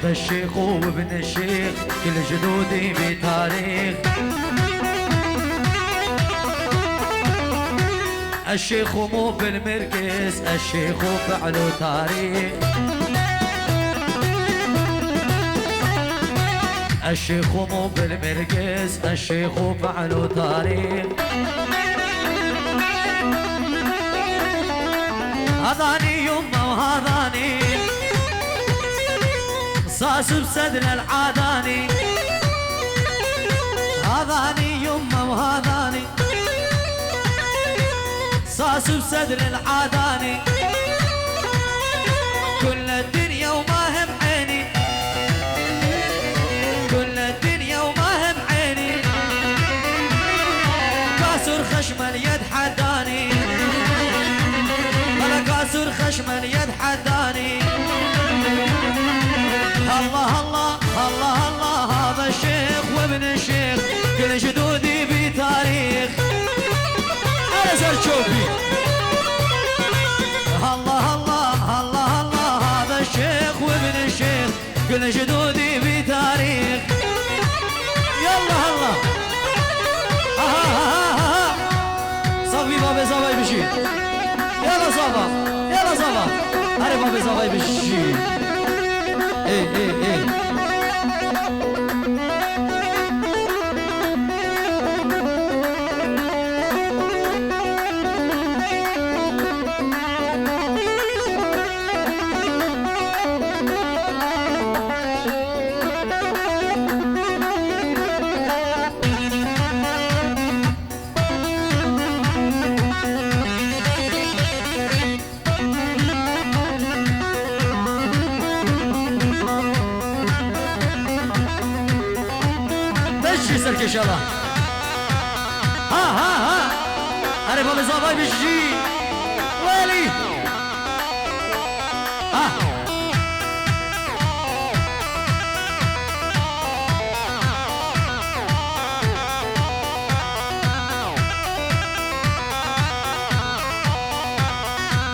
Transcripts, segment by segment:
هذا الشيخ وابن الشيخ كل جدودي بتاريخ. الشيخ مو بالمركز، الشيخ فعله تاريخ. الشيخ مو بالمركز، الشيخ فعله تاريخ. هذاني يمه وهذاني صاص بصدر العاداني. هذاني يمه وهذاني صاص بصدر العاداني. كل الدنيا وما هم عيني، كل الدنيا وما هم عيني. كاسر خشم اليد حداني، انا كاسر خشم اليد حداني. الله الله الله الله هذا الشيخ وابن الشيخ كل جدودي بتاريخ. انا زرشوفي. الله الله الله الله هذا الشيخ وابن الشيخ كل جدودي بتاريخ. يلا الله صافي بابي صافي بشي. يلا صافا يلا صافا هاري بابي صافي بشي. ايه ايه ايه ان شاء الله. ها هاري بابي صافي بشي ويلي.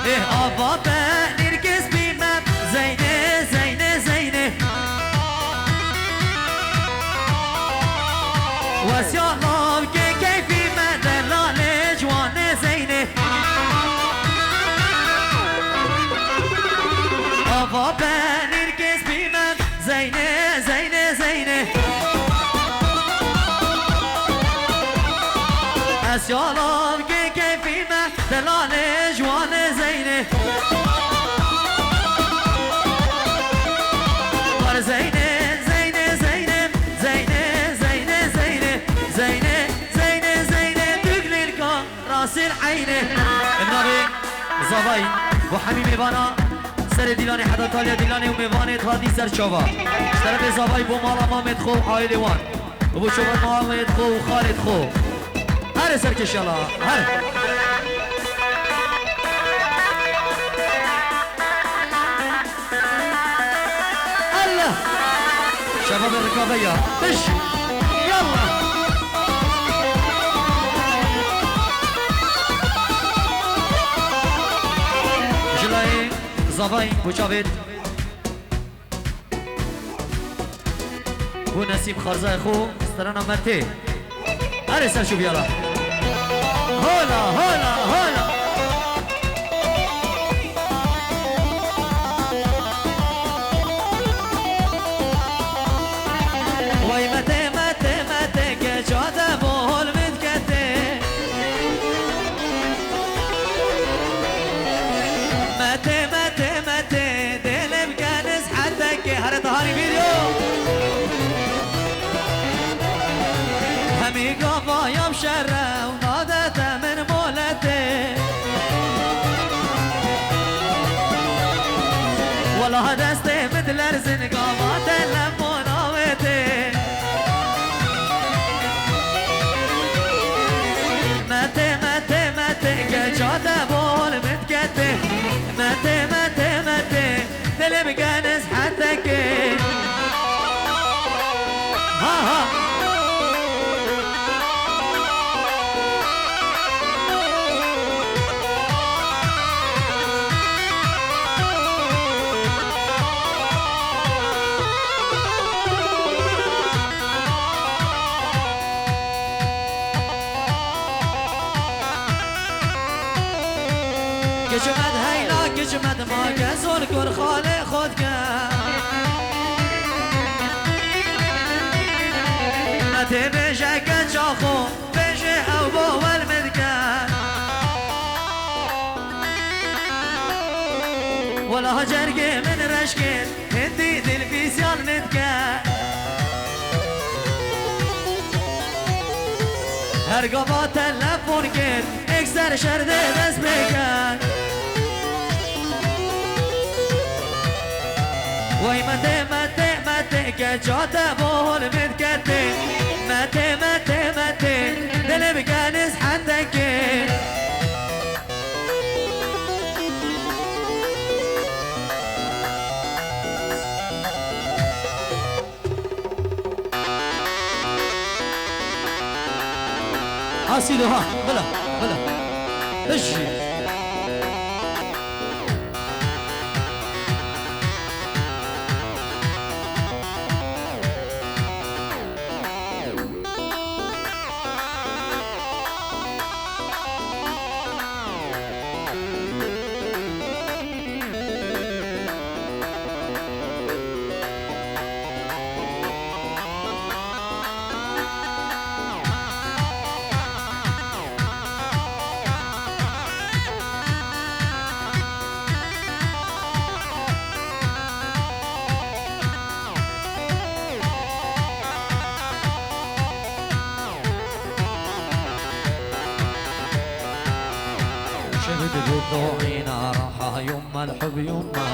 ايه ابابا نركز بمام زينه زينه زينه. وسيالله كيفي ما دلال جوانه زينه. ابابا نركز بمام زينه زينه زينه. اسيالله كيفي ما دلال جوانه زينه. ور زينه زينه زينه زينه زينه زينه زينه زينه زينه تقلي راس العينه. النبي زافاي وحميمي بانا سر ديلاني حدا تاليا ديلاني وميواني تهادي سر شوفا. طرف زافاي بو مالا مامد خو عائلي وان وبو شوفا مامد خو وخالد خو. هر سر كشالا هر الله شباب الركابية بش يلا. جلاي زافاي بوشافيد بو نسيم خارزة خو استرانا مرتي. هر سر شوف يلا هولا هولا هولا. وای مته مته مته که جاده بول متکته. مته مته مته دلم کنز حتی که هر تهانی ویدیو همی قوایم شره و نادت من مولته. والله دسته مثل ارزن قامات لمناوته. مته مته مته که جاده بول متکته. مته مته مته دلم کنز حتی که ها كجمد هيلا كجمد ما كزول كل خالق خود ما تبجا كجاخو بجي او بو والمذكر ولا جرقي من رشكين هندي تلفزيون متكر هرقبا تلفون كين اكسر شرده بس بكر وي متى متى متى كجاتا بول متكتي متى متى متى دل بكانس حتى كين حاسيلو ها بلا بلا اجي شهد بالضوعينا راحة يما الحب يما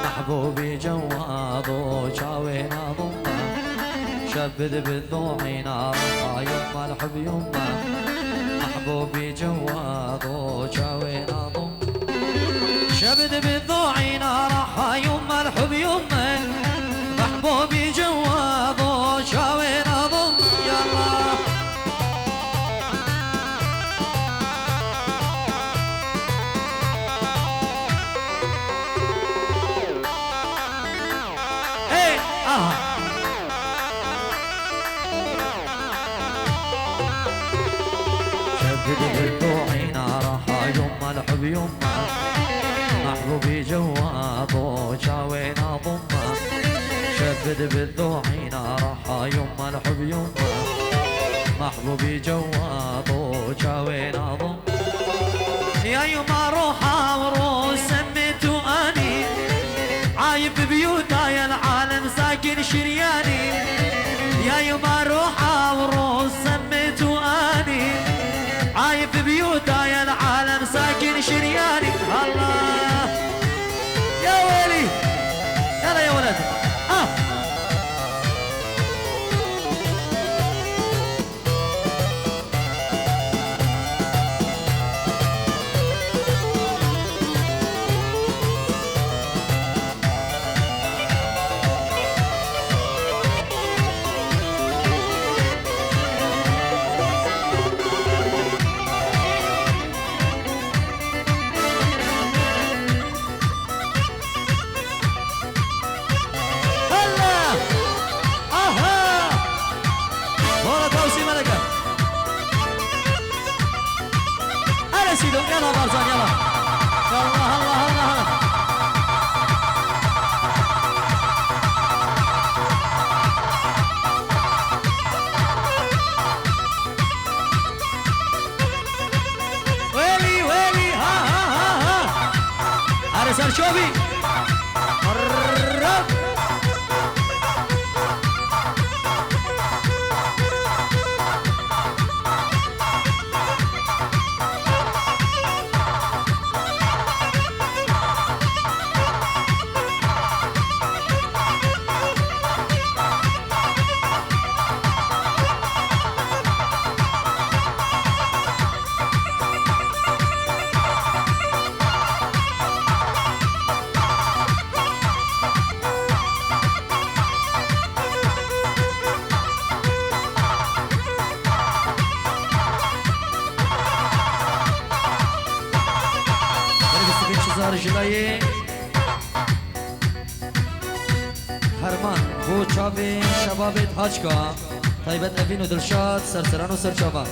محبوبي جواد وشاوينا ضمه شبد بالضوعينا راحة يما الحب يما محبوبي جواد وشاوينا ضمه شبد بالضوعينا راحة يما الحب يما محبوبي جواد وشاوينا ضمه يلا شبد بالضوعينا راحة يما الحب يما محبوبي جواد وشاوينا ضمه شبد بالضوعينا راحة يما الحب يما محبوبي جواد وشاوينا ضمه يا يما روحا وروح سميتو اني عايب بيوتا يا العالم ساكن شرياني يا يما روحا وروح سميتو اني عايب بيوتا يا العالم ساكن شرياني الله يا ويلي يلا يا ولد يلا بارزان يلا الله الله الله ويلي ويلي ها ها ها ها عرس الشوبي رجلي هرمان بو چاوی شبابت هاچکا طیبت افین و دلشاد سرسران و سرچاوا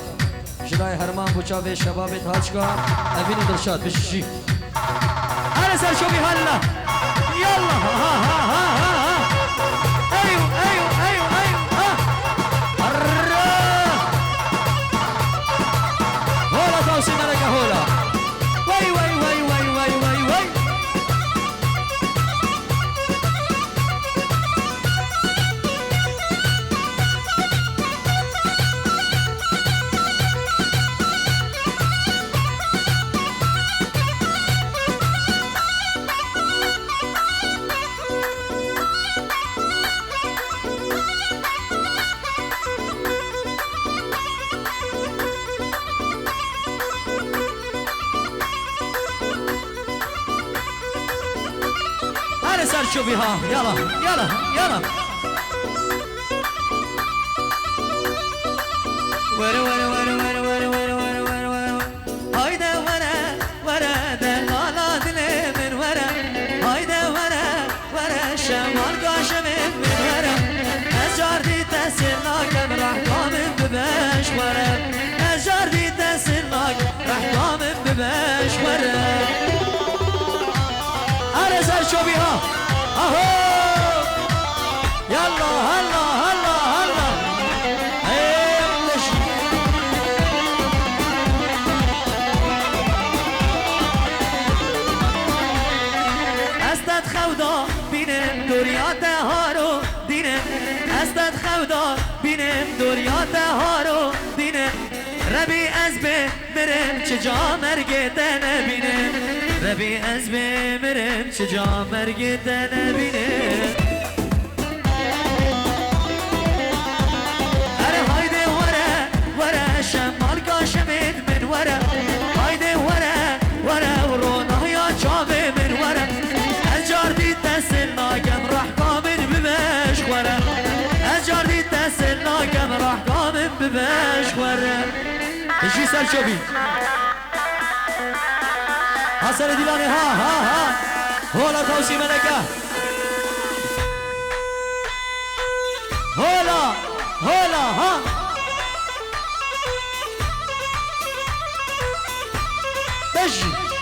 جلای هرمان بو چاوی شبابت هاچکا افین و دلشاد بششی هلا سر شوفي هلا يلا ها ها ها ها ها ايوه ايوه ايوه ايوه ها هولا توصي ملكة هولا وي وي وي وي وي وي وي سر شوفي ها يلا يلا يلا ورا ورا ورا ورا ورا ورا ورا ورا ورا هايدا ورا ورا دلالا دلي من ورا هايدا ورا ورا شمال قاشم من ورا أجار دي تسلاك راح قامن بباش ورا أجار دي تسلاك راح قامن بباش ورا أنا سر شوفي ها اهو يلا هلا هلا هلا ايش استاد خودا بینم دوریات هارو دینم استاد خودا بینم دوریات هارو دینم ربی از بمیرم چجا مرگت نبینم ربی از بمیرم چجا مرگت نبینم اره هایده وره وره شمال کاشمید من وره هایده وره وره ورونه یا چاوه من وره اجار دید دست ناگم راح کامن ببش وره اجار دید دست ناگم راح کامن ببش وره ايشي سر شوفي حسن ديلاني ها ها ها هولا توسي ملكة هولا هولا ها بجي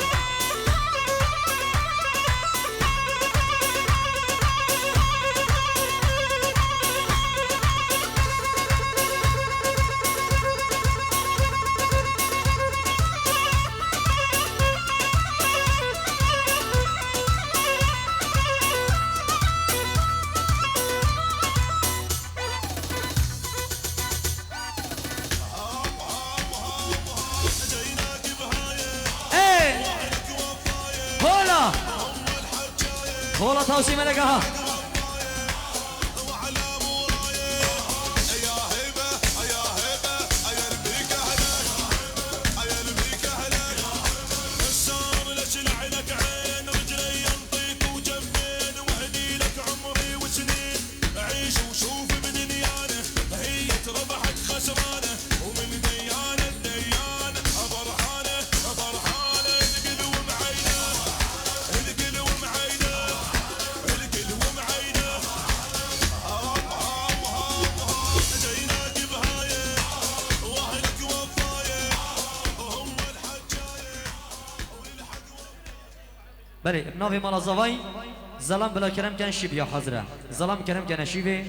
هولا توسي ملكها بله ناوی مالا زوای زلام بلا کرم کن شیبیا حاضره زلام کرم کن شیبه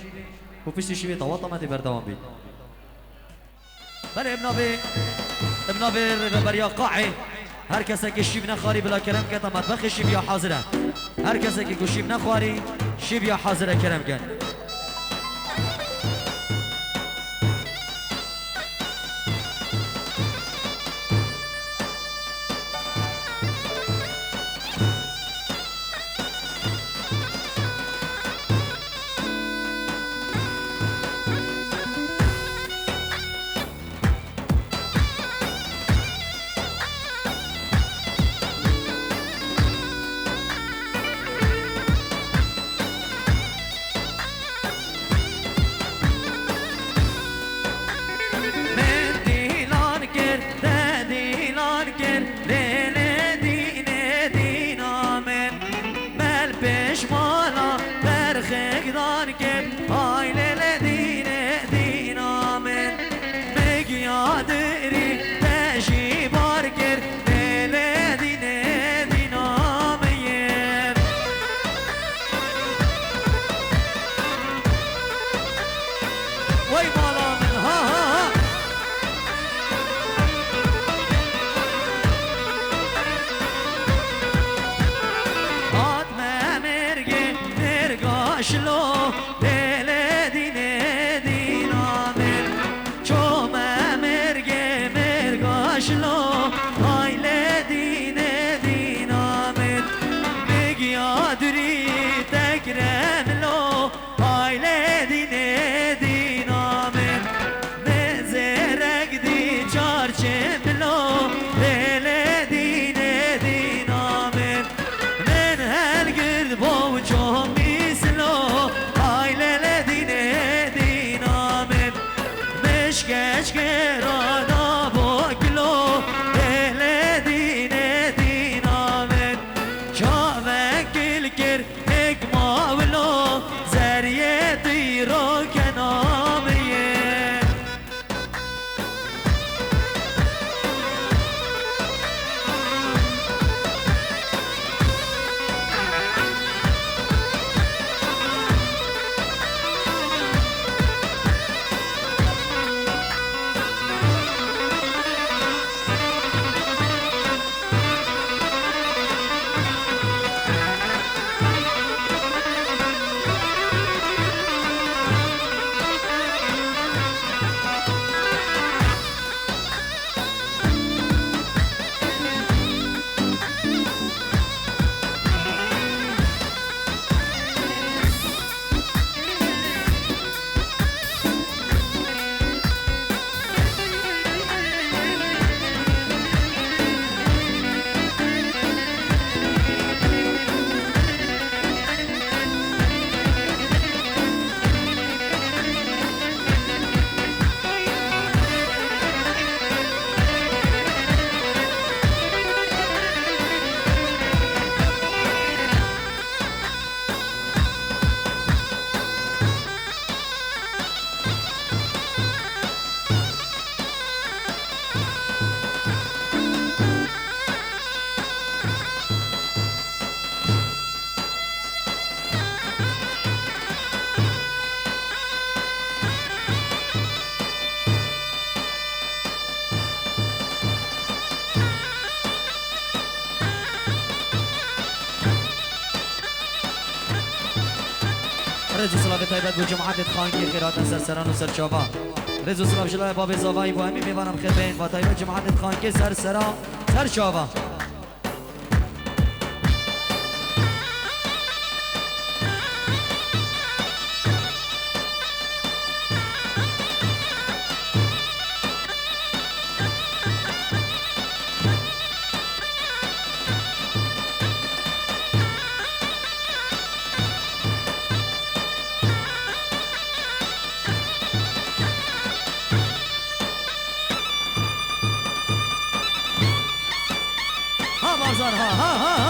و پیش شیبه طواطا مدی بردوام بید بله ابن ناوی بریا قاعی هر کسی که شیب نخواری بلا کرم کن تا مطبخ شیبیا حاضره هر کسی که شیب نخواری شیبیا حاضره کرم کن کش گرانا بگلو دل دینه دینامن چاوه گل گر اگماولو زریه دیرو کنامیه رزو سلاف طیبت بو جماعت خانگی خیرات سرسران و سرچاوا رزو سلاف جلال باب زاوایی بو همی میوانم خیر بین با طیبت جماعت خانگی سرسران سرچاوا بازار ها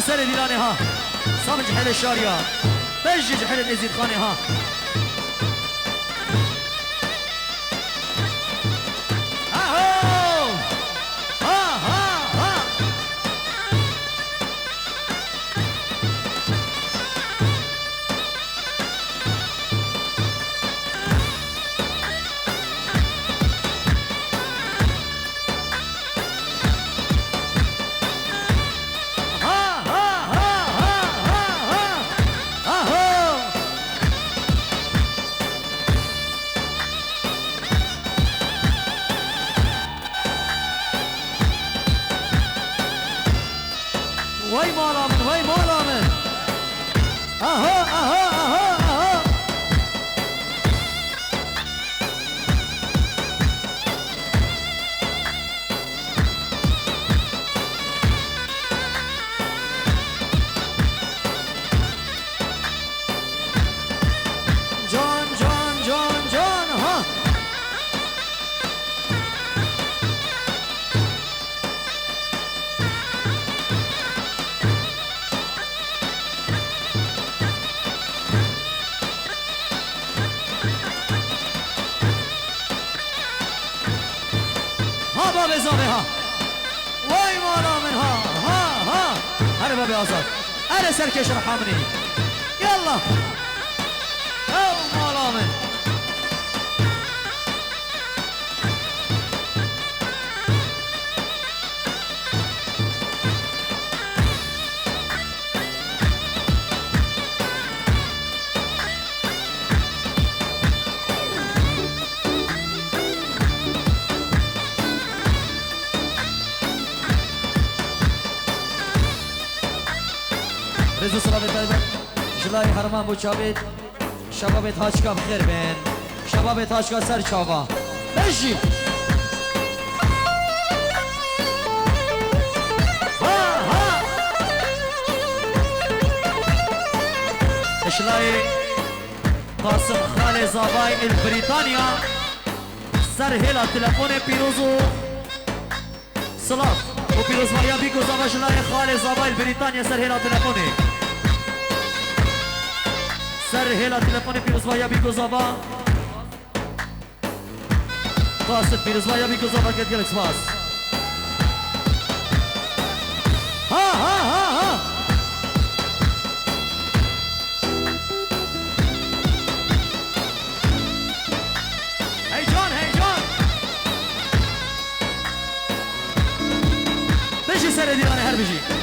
سر دیلانه ها صام جحل شاریا بج جحل الازید خانه ها وای مالا من وای مالا من اها اها اها اها بها وای مالا من ها هر بابي آزاد هر سرکش رحمني يلا او مالا من رزو سلام طيبة جلای حرمان بو چابید شباب تاشکا بخیر بین شباب تاشکا سر چاوا بشی اشلای قاسم خال زابای البريطانيا سر هلا تلفون پیروزو سلام و پیروز مایا بیگو زابا اشلای خال زابای البريطانيا سر هلا تلفونه سر هلا تلفون پیروز مایا بیگو زابا قاسم پیروز مایا بیگو زابا که دیلکس باز ها بشی سر دیوانه هر بشی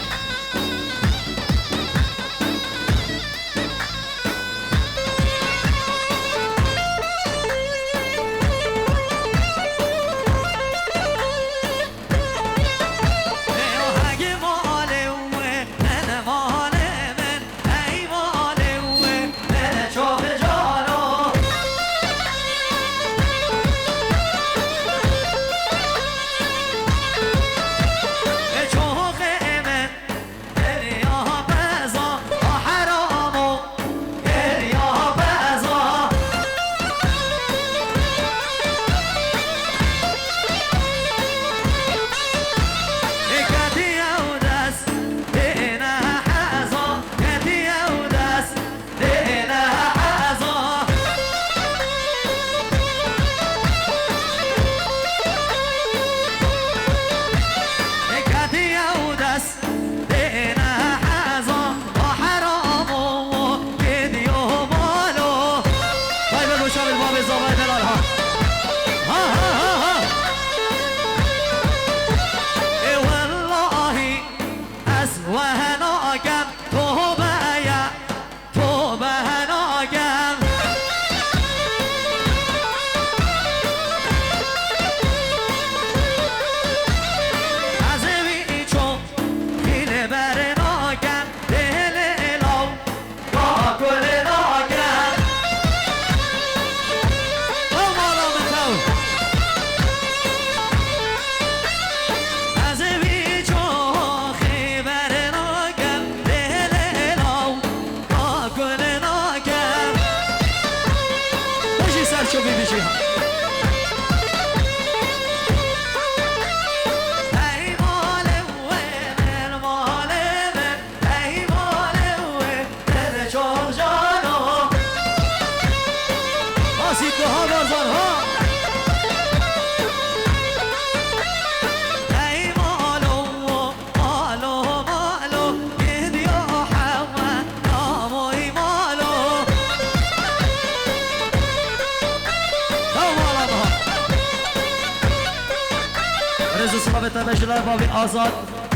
جلال بابی آزاد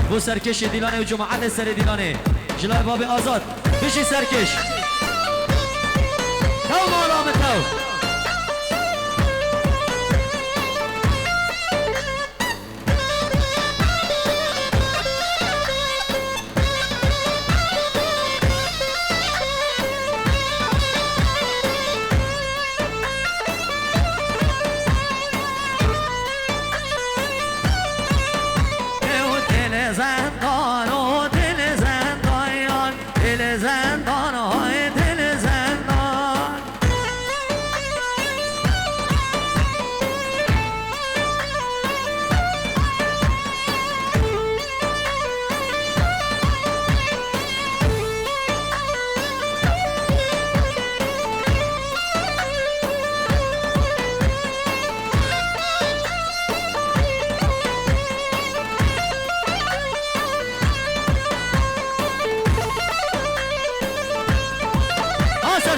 بو سرکش دیلانه و جماعت سر دیلانه جلال بابی آزاد بشی سرکش تو مالا تو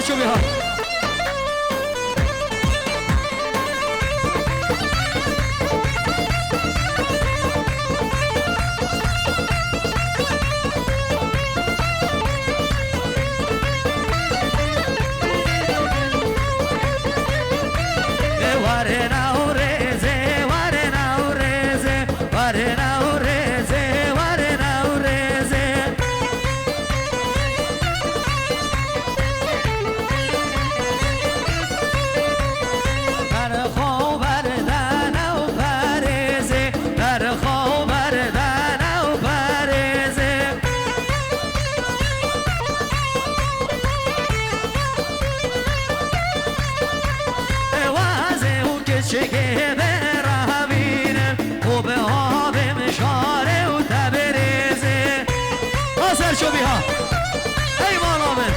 سرچو بیها سرچو بیها ای مالا من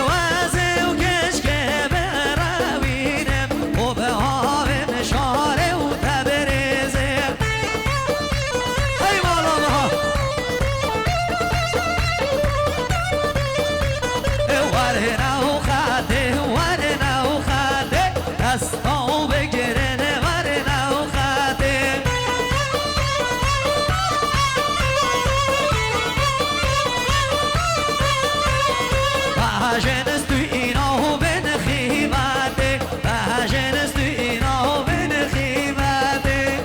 وازه و کشکه بروینم و به آب مشاره و تبریزه ای مالا بها ورنه و خده دستاو بگیرنه ورنه و خده باجنست تو اینا بن خیمته باجنست تو اینا بن خیمته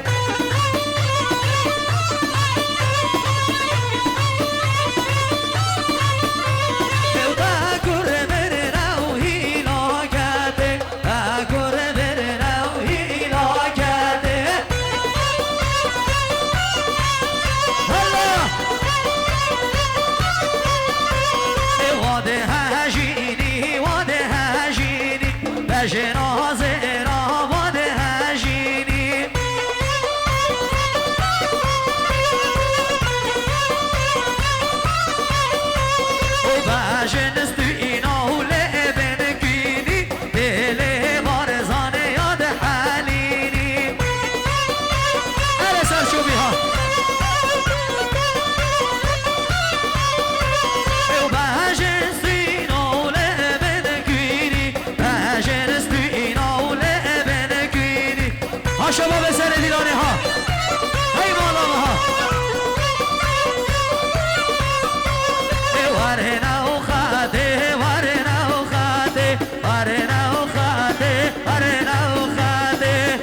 با کره بره رو هیلا کرده با کره بره رو هیلا کرده الله واده هجینی واده هجینی به جنازه را واده هجینی و به جنست اینا و لعبن کینی دل بارزانه یاد حلینی اره سرچو بیها شباب سر دیلانه ها ای بالا ها ورنه و خاده ورنه و خاده ورنه و خاده ورنه و خاده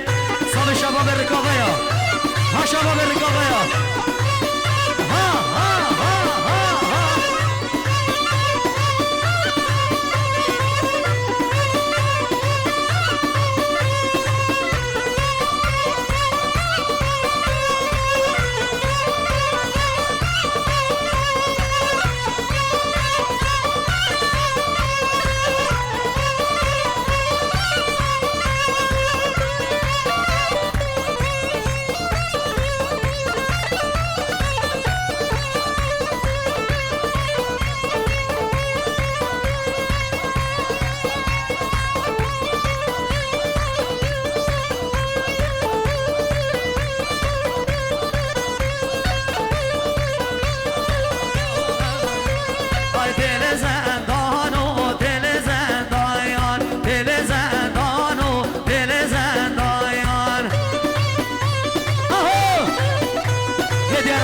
صاب شباب رکابه یا ها شباب رکابه یا ها ها ها ها ها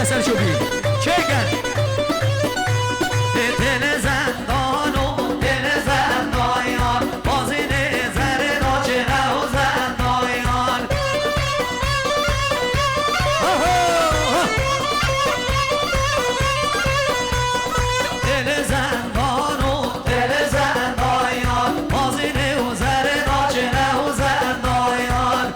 سرچو بی چکن دل زندان و دل زندانیان بازی نظر راجنه و زندانیان دل زندان و دل زندانیان بازی نظر راجنه و زندانیان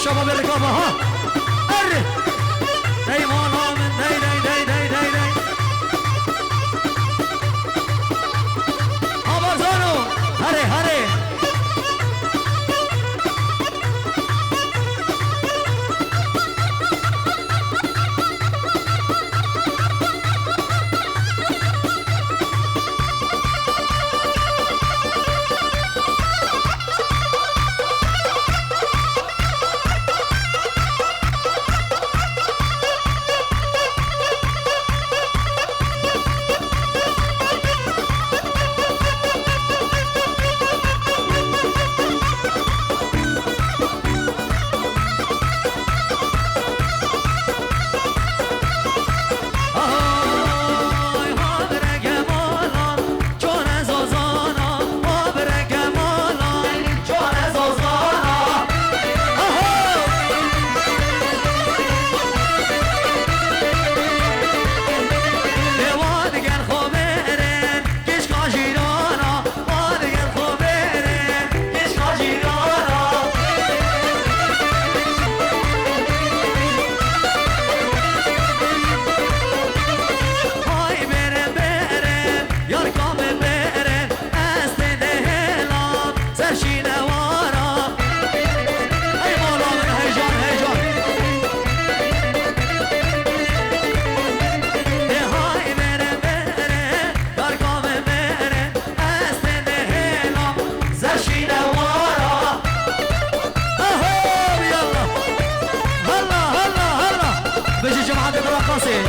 شباب الرقابة ها اري داي مالا من داي داي داي داي داي داي ها بازانو هري هري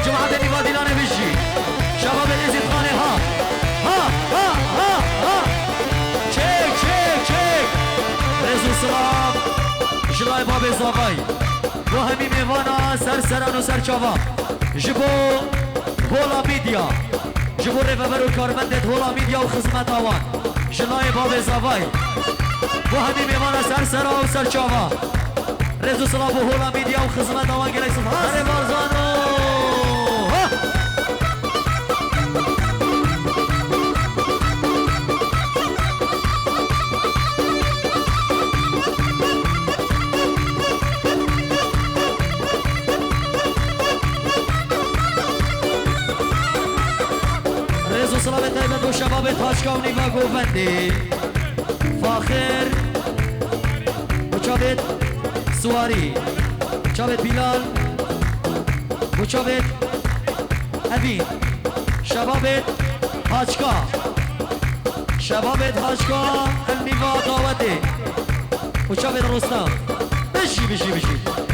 جماعة النبادي لانا بيجي شباب الازيد خاني ها ها ها ها ها تشيك تشيك تشيك رزو سلام جلاي بابي زاغاي وهمي ميوانا سر سران و سر چاوا جبو هولا ميديا جبو ريفبر و کارمندت هولا ميديا و خدمت آوان جلاي بابي زاغاي وهمي ميوانا سر سران و سر چاوا رزو سلام و هولا ميديا و خدمت آوان گلای سلام هره بارزانو رزو سلام طیبت و شباب تاشکاونی و گووندی فاخر و چابت سواری چابت بیلال و چابت امین شبابت حاجکا شبابت حاجکا النوا داوته و چابت رستم بشی بشی بشی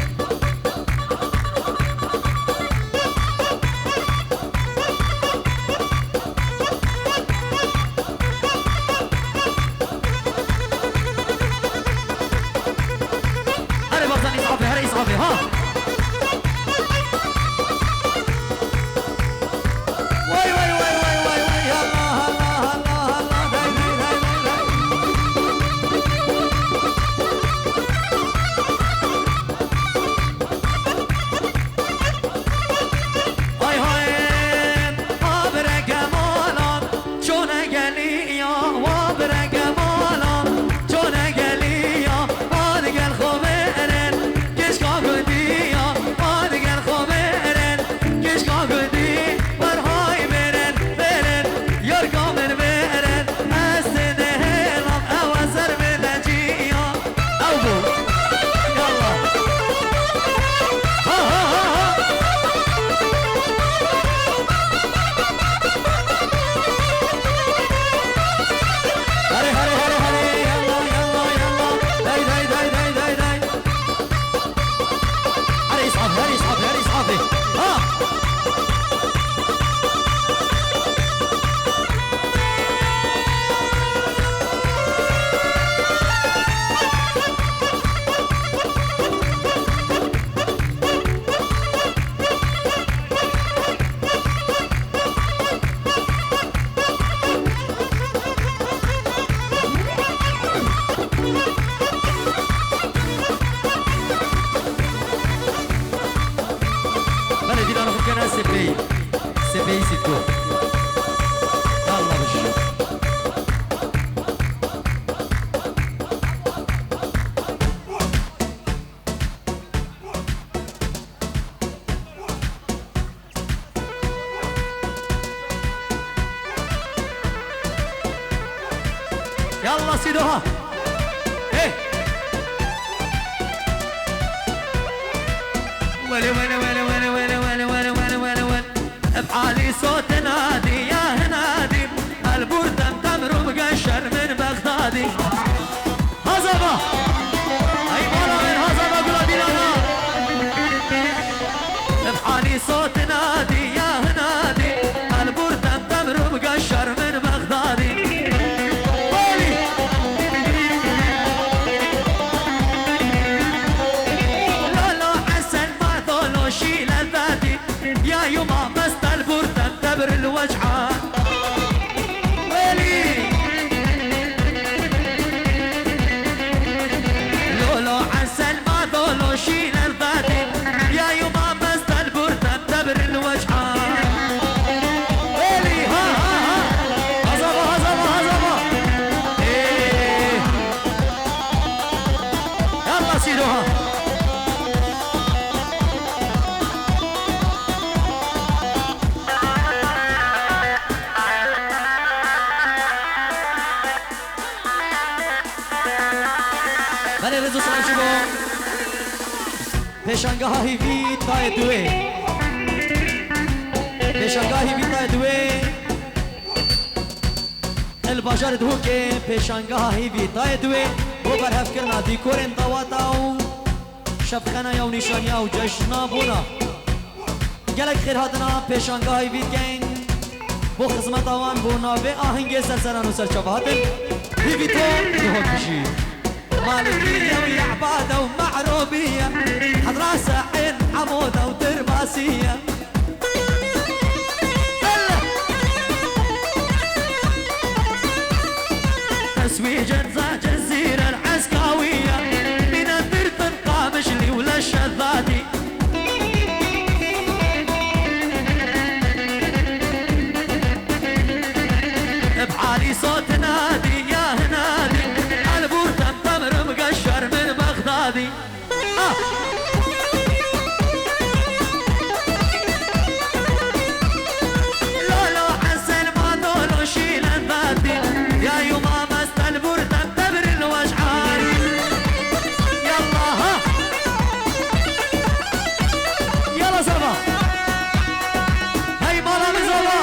ها واي واي واي واي واي واي الله الله الله الله داي داي داي داي يلا سيدوها ايه ولي ولي ولي ولي ولي ولي ولي ولي ولي ولي بحالي صوت نادي يا هنادي البردة تمر مقشر من بغدادي هزبة اي مرة من هزبة قلبي لنا بحالي صوت نادي يا هنادي البردة تمر مقشر من بغدادي شيل الذاتي يا يما بس البردة تبر الوجعة ويلي لولو عسل ما ذولو شيل الذاتي يا يما بس البردة تبر الوجعة ويلي ها ها ها هزبة هزبة هزبة ايه يلا سيدوها بله رزو سلام شبو پیشنگاهی بی تای دوی پیشنگاهی بی تای دوی الباجار دو که پیشنگاهی بی تای دوی و برهف کرنا دیکورن دواتا و شبخانه یا نشانیا و جشنا بونا گلک خیر هاتنا پیشنگاهی بی کن بو خدمت آوان بونا به آهنگ سرسران و سرچوباتن بی تو دو کشی مالكية ويا عبادة ومعروبية حضراسة عين عمودة ودرباسية تسويج انزا جزيرة العسكاوية من الدير تنقى مشلي ولا الشذاتي بحالي صوت نادي يا هنادي البردة تمر مقشر من بغدادي لولو حسن ما ذولو شيل الذاتي يا يما مست البردة تبر الوجعان يلا ها يلا زبا هاي مرة من زبا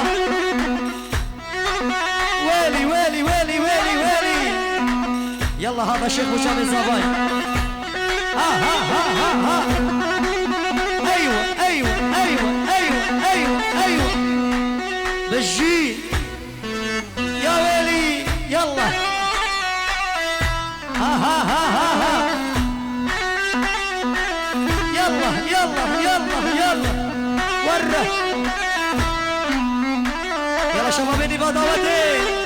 ويلي ويلي ويلي ويلي ويلي يلا هذا شيخ وشام الزباين ها ها ها ها ها ايوه ايوه ايوه ايوه ايوه ايوه بالجي يا ويلي يلا ها ها ها ها ها يلا يلا يلا يلا وره يلا شبابيني بدوتي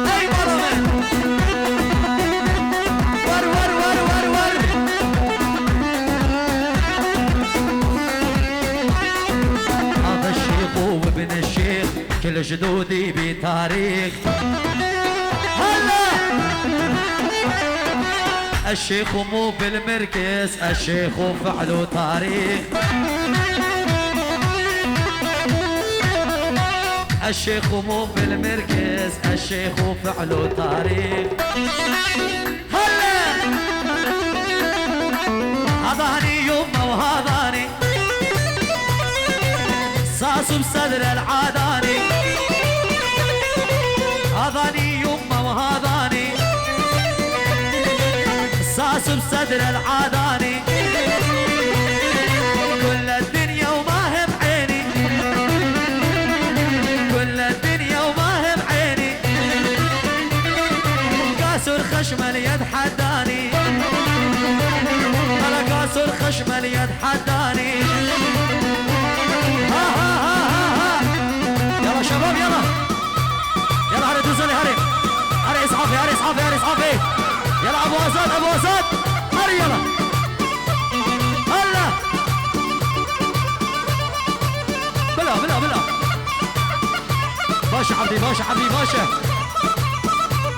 هاي مرة من ور ور ور ور ور هذا الشيخ وابن الشيخ كل جدودي بتاريخ هلا الشيخ مو بالمركز الشيخ فعله تاريخ الشيخ مو بالمركز الشيخ فعله تاريخ هلا هذاني يمه وهذاني ساسو بصدر العاداني هذاني يمه وهذاني ساسو بصدر العاداني كل الدنيا وما هم عيني كل الدنيا وما هم عيني كاسو الخشم اليد حداني على كاسو الخشم اليد حداني ها ها ها ها ها يلا شباب يلا يلا هاري دوزوني هاري هاري اصحابي هاري اصحابي هاري اصحابي يلا ابو اسد ابو اسد هاري يلا هلا بلا بلا بلا باشا عبدي باشا عبدي باشا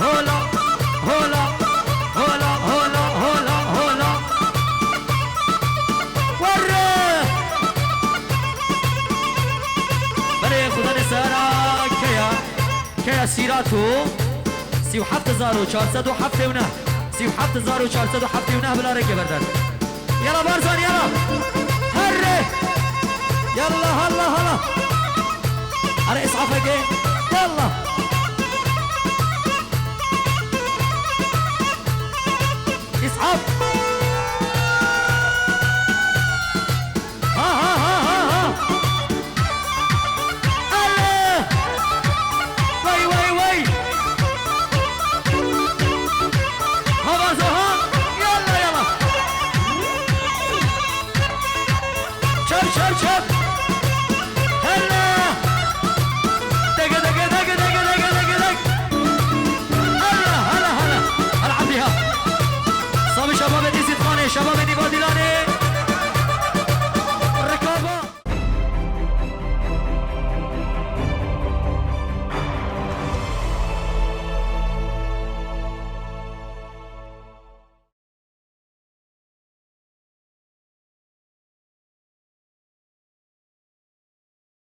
هولا هولا هولا هولا هولا هولا وره بلي تأثيراته 37,407 37,407 بلا ركب بردن يلا برزان يلا هره يلا هلا هلا على اسعافك يلا اسعاف ها ها ها ها ها الله وي وي وي هوا زهان يلا يلا شب شب شب هلا دق دق دق دق دق دق دق هلا هلا هلا هلا عبيها صابي شباب يزيد خاني شباب